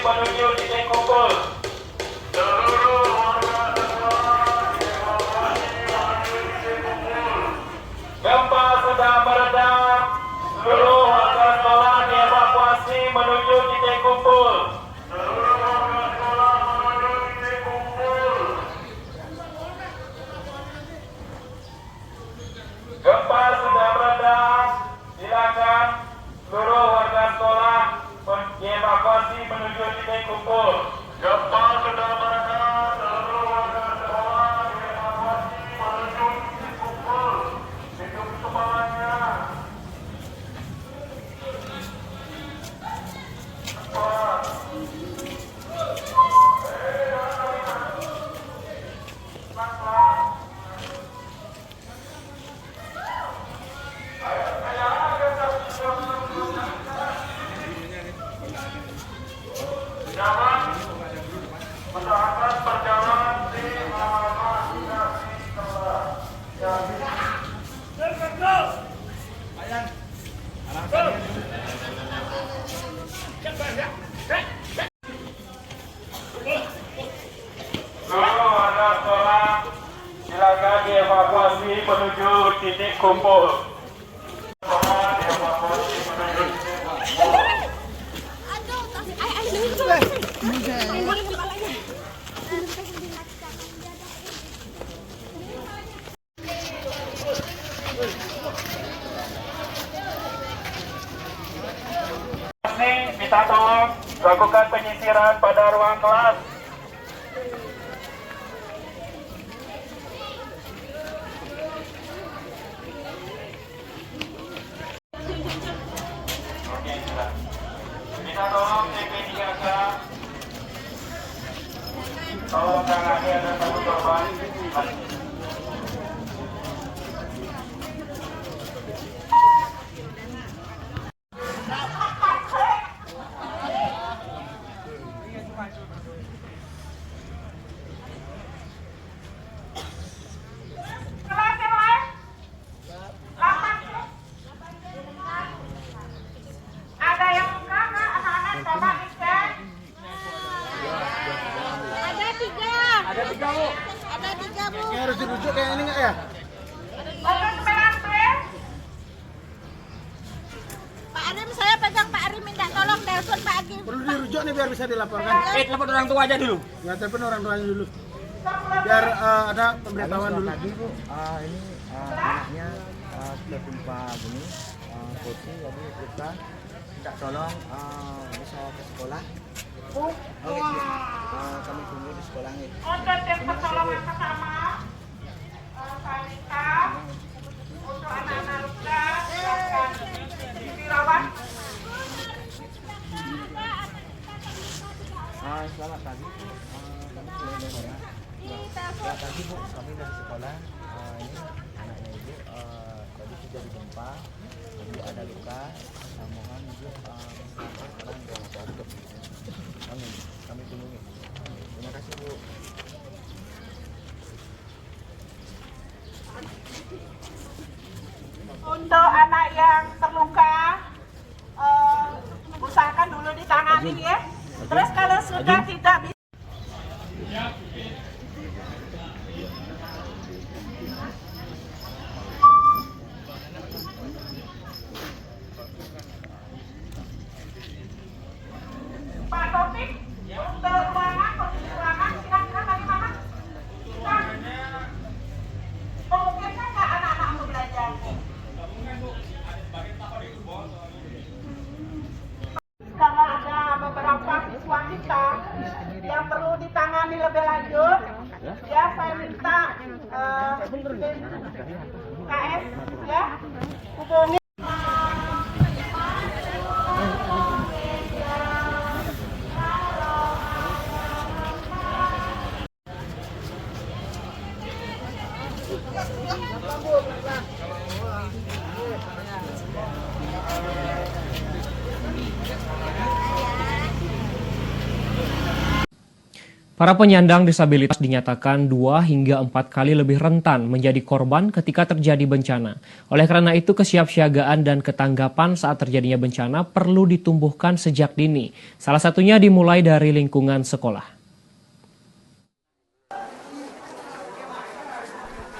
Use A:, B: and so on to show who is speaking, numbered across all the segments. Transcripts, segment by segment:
A: menuju titik kumpul. Seluruh warga sekolah dievakuasi menuju titik kumpul. Gempa sudah mereda. Seluruh warga sekolah dievakuasi menuju titik kumpul. Seluruh warga sekolah menuju titik kumpul. Gempa sudah mereda. Silakan seluruh warga sekolah dievakuasi menuju titik kumpul. Gempa sudah mereda. Seluruh warga sekolah dievakuasi menuju titik kumpul. Hidup semuanya. Jangan masyarakat berjalan di halaman dinasti sekolah. Seluruh warga sekolah silakan dievakuasi menuju titik kumpul. Sekolah dievakuasi menuju titik kumpul. Minta tolong lakukan penyisiran pada ruang kelas. Oke, sudah. Minta tolong TP3K. Tolong tangani ada satu korban.
B: Ada tiga, Bu. Ini harus dirujuk kayak ini nggak ya? Pak Arim, saya pegang Pak Arim, minta tolong telepon Pak Arim.
C: Perlu dirujuk nih biar bisa dilaporkan.
D: Telepon orang tua aja dulu.
C: Ya, telepon orang tuanya dulu. Biar ada pemberitahuan dulu.
E: Tadi Bu, ini anaknya tertimpa gini, kursi, jadi kita minta tolong bisa ke sekolah. Kami tunggu di sekolah nih.
B: Untuk tim pertolongan pertama, Salika, untuk anak-anak luka, silakan dirawat.
E: Selamat pagi Bu, kami sudah dengar. Selamat pagi Bu, kami dari sekolah. Ini anaknya Ibu tadi sudah digempa, Ibu ada luka. Mohon Ibu sekarang dirawat dokter. Kami tunggu. Terima kasih Bu.
B: Untuk anak yang terluka, usahakan dulu ditangani ya. Terus kalau sudah tidak bisa, Pak Taufik, untuk ruangan, kondisi ruangan, kira-kira bagaimana? Memungkinkan nggak anak-anak untuk belajar? Kalau ada beberapa siswa kita yang perlu ditangani lebih lanjut, ya saya minta KS ya hubungi.
D: Para penyandang disabilitas dinyatakan 2 hingga 4 kali lebih rentan menjadi korban ketika terjadi bencana. Oleh karena itu, kesiapsiagaan dan ketanggapan saat terjadinya bencana perlu ditumbuhkan sejak dini. Salah satunya dimulai dari lingkungan sekolah.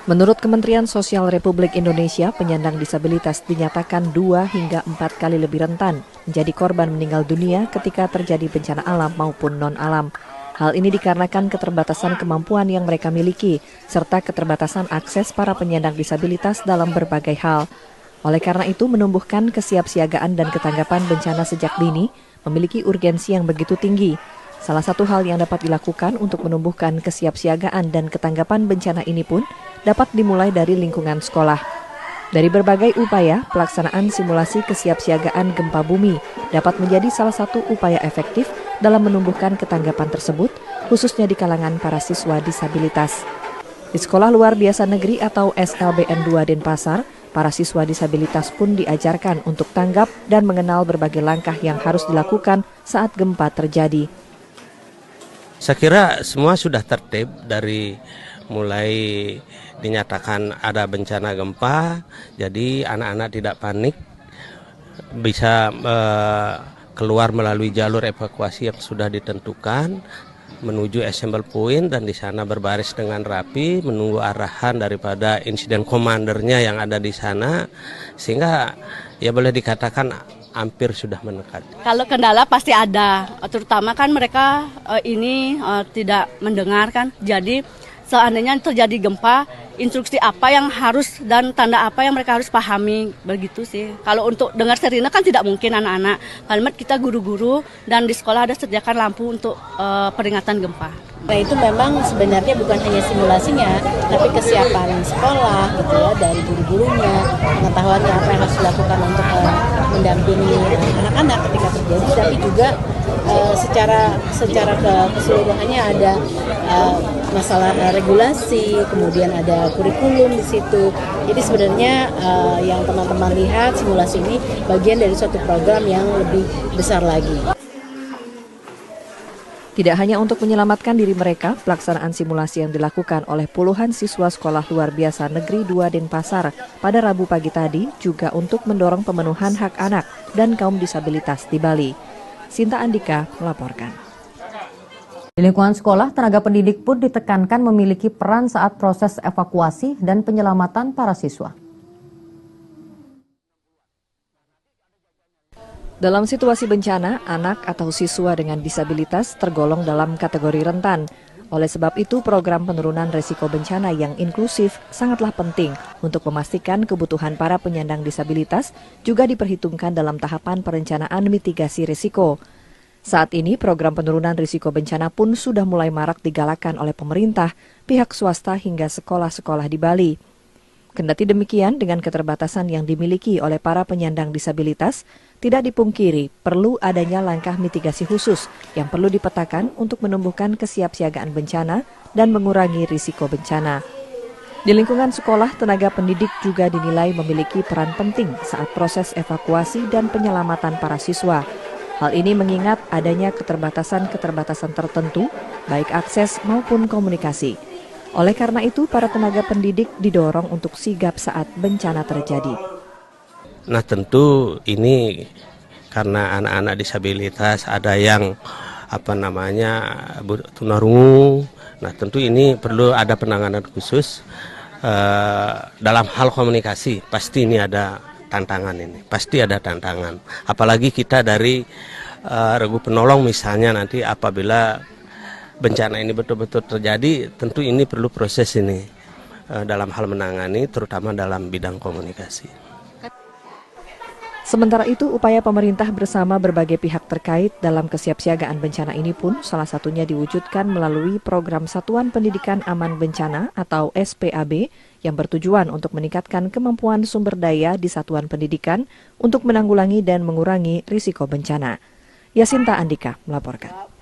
F: Menurut Kementerian Sosial Republik Indonesia, penyandang disabilitas dinyatakan 2 hingga 4 kali lebih rentan menjadi korban meninggal dunia ketika terjadi bencana alam maupun non-alam. Hal ini dikarenakan keterbatasan kemampuan yang mereka miliki, serta keterbatasan akses para penyandang disabilitas dalam berbagai hal. Oleh karena itu, menumbuhkan kesiapsiagaan dan ketanggapan bencana sejak dini memiliki urgensi yang begitu tinggi. Salah satu hal yang dapat dilakukan untuk menumbuhkan kesiapsiagaan dan ketanggapan bencana ini pun dapat dimulai dari lingkungan sekolah. Dari berbagai upaya, pelaksanaan simulasi kesiapsiagaan gempa bumi dapat menjadi salah satu upaya efektif dalam menumbuhkan ketanggapan tersebut, khususnya di kalangan para siswa disabilitas. Di Sekolah Luar Biasa Negeri atau SLBN 2 Denpasar, para siswa disabilitas pun diajarkan untuk tanggap dan mengenal berbagai langkah yang harus dilakukan saat gempa terjadi.
G: Saya kira semua sudah tertib dari mulai dinyatakan ada bencana gempa, jadi anak-anak tidak panik, bisa keluar melalui jalur evakuasi yang sudah ditentukan menuju assembly point dan di sana berbaris dengan rapi menunggu arahan daripada insiden komandernya yang ada di sana, sehingga ya boleh dikatakan hampir sudah mendekati.
H: Kalau kendala pasti ada, terutama kan mereka tidak mendengar kan, jadi seandainya terjadi gempa, instruksi apa yang harus dan tanda apa yang mereka harus pahami, begitu sih. Kalau untuk dengar sirine kan tidak mungkin anak-anak. Kalimat kita guru-guru dan di sekolah ada sediakan lampu untuk peringatan gempa.
I: Nah itu memang sebenarnya bukan hanya simulasinya, tapi kesiapan sekolah gitu ya, dari guru-gurunya, pengetahuannya apa yang harus dilakukan untuk mendampingi anak-anak ketika terjadi, tapi juga secara keseluruhannya ada masalah regulasi, kemudian ada kurikulum di situ. Jadi sebenarnya yang teman-teman lihat simulasi ini bagian dari suatu program yang lebih besar lagi.
F: Tidak hanya untuk menyelamatkan diri mereka, pelaksanaan simulasi yang dilakukan oleh puluhan siswa Sekolah Luar Biasa Negeri 2 Denpasar pada Rabu pagi tadi juga untuk mendorong pemenuhan hak anak dan kaum disabilitas di Bali. Sinta Andika melaporkan.
J: Di lingkungan sekolah, tenaga pendidik pun ditekankan memiliki peran saat proses evakuasi dan penyelamatan para siswa.
F: Dalam situasi bencana, anak atau siswa dengan disabilitas tergolong dalam kategori rentan. Oleh sebab itu, program penurunan risiko bencana yang inklusif sangatlah penting untuk memastikan kebutuhan para penyandang disabilitas juga diperhitungkan dalam tahapan perencanaan mitigasi risiko. Saat ini, program penurunan risiko bencana pun sudah mulai marak digalakan oleh pemerintah, pihak swasta hingga sekolah-sekolah di Bali. Kendati demikian, dengan keterbatasan yang dimiliki oleh para penyandang disabilitas, tidak dipungkiri perlu adanya langkah mitigasi khusus yang perlu dipetakan untuk menumbuhkan kesiapsiagaan bencana dan mengurangi risiko bencana. Di lingkungan sekolah, tenaga pendidik juga dinilai memiliki peran penting saat proses evakuasi dan penyelamatan para siswa. Hal ini mengingat adanya keterbatasan-keterbatasan tertentu, baik akses maupun komunikasi. Oleh karena itu, para tenaga pendidik didorong untuk sigap saat bencana terjadi.
G: Nah tentu ini karena anak-anak disabilitas ada yang tunarungu. Nah tentu ini perlu ada penanganan khusus dalam hal komunikasi. Pasti ini ada tantangan ini, pasti ada tantangan. Apalagi kita dari regu penolong misalnya nanti apabila bencana ini betul-betul terjadi, tentu ini perlu proses ini dalam hal menangani, terutama dalam bidang komunikasi.
F: Sementara itu, upaya pemerintah bersama berbagai pihak terkait dalam kesiapsiagaan bencana ini pun salah satunya diwujudkan melalui program Satuan Pendidikan Aman Bencana atau SPAB yang bertujuan untuk meningkatkan kemampuan sumber daya di satuan pendidikan untuk menanggulangi dan mengurangi risiko bencana. Yasinta Andika melaporkan.